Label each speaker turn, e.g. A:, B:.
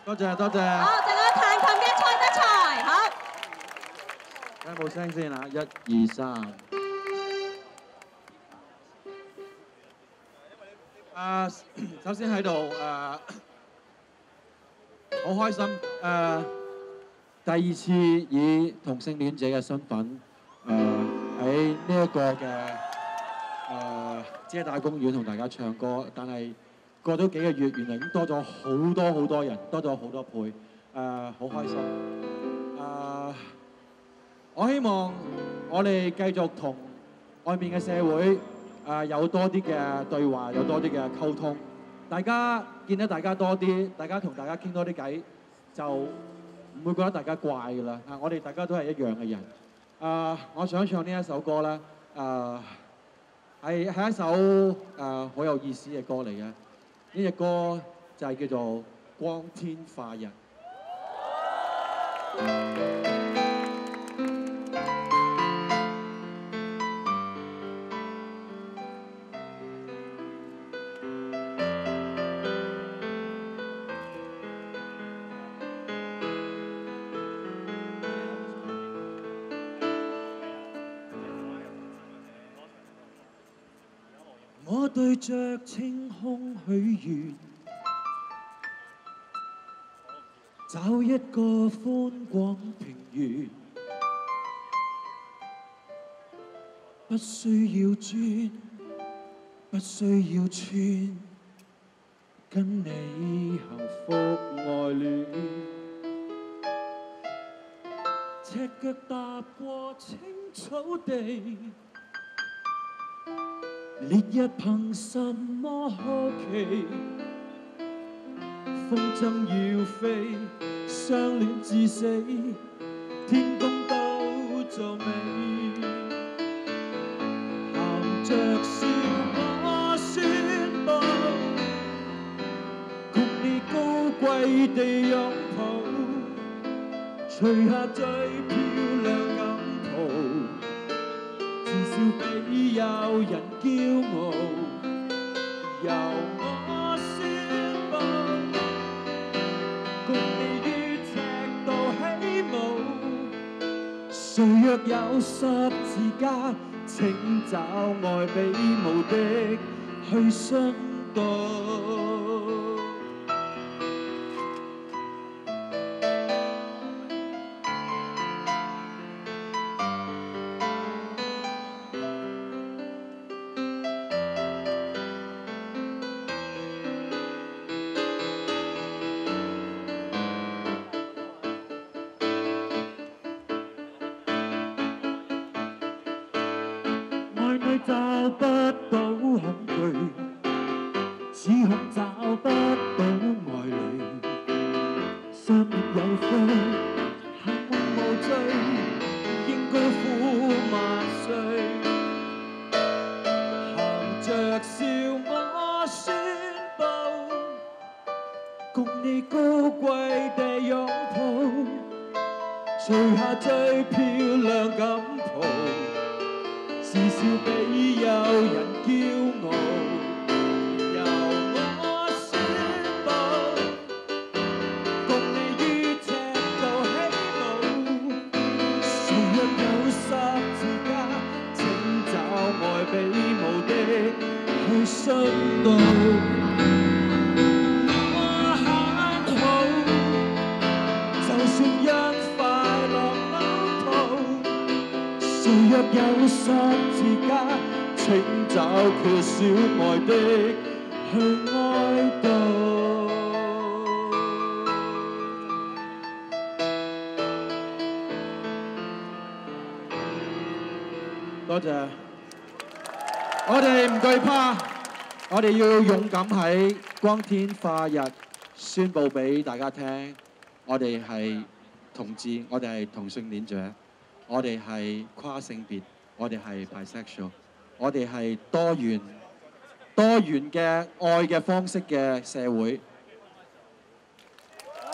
A: 多謝多謝。
B: 好，陣間彈琴嘅蔡德才，好。
A: 有冇聲先啊？1、2、3。首先喺度好開心第二次以同性戀者嘅身份喺呢一個嘅遮打公園同大家唱歌，但係過咗幾個月，原來已經多咗好多人，多咗好多倍，好開心。我希望我哋繼續同外面嘅社會有多啲嘅對話，有多啲嘅溝通。大家見到大家多啲，大家同大家傾多啲偈，就唔會覺得大家怪㗎啦。我哋大家都係一樣嘅人。我想唱呢一首歌啦，係一首好有意思嘅歌嚟嘅。呢隻歌就係叫做《光天化日》。我對着青空許願，找一個寬廣平原，不需要鑽，不需要穿，跟你幸福愛戀，赤腳踏過青草地。烈日憑什麼好奇？風箏要飛，相戀至死，天公都做美。含着笑我宣佈，共你高貴地擁抱，除下最漂亮錦袍。至少比有人驕傲，由我宣佈，共你於赤道起舞。誰若有十字架，請找愛比無敵去殉道。找不到恐懼，似恐找不到愛侶。相別有風，幸運無罪，應該苦萬歲。含着笑我宣佈，共你高貴地擁抱，除下最漂亮錦袍。至少比有人驕傲，由我宣佈，共你於赤道起舞。誰若有十字架，請找愛比無敵去殉道。我很好，就算因快樂嘔吐。誰若有十字架，請找缺少愛的去哀悼。多謝，我哋唔懼怕，我哋要勇敢喺光天化日宣佈俾大家聽，我哋係同志，我哋係同性戀者。我哋係跨性別，我哋係 bisexual， 我哋係多元嘅愛嘅方式嘅社會。好，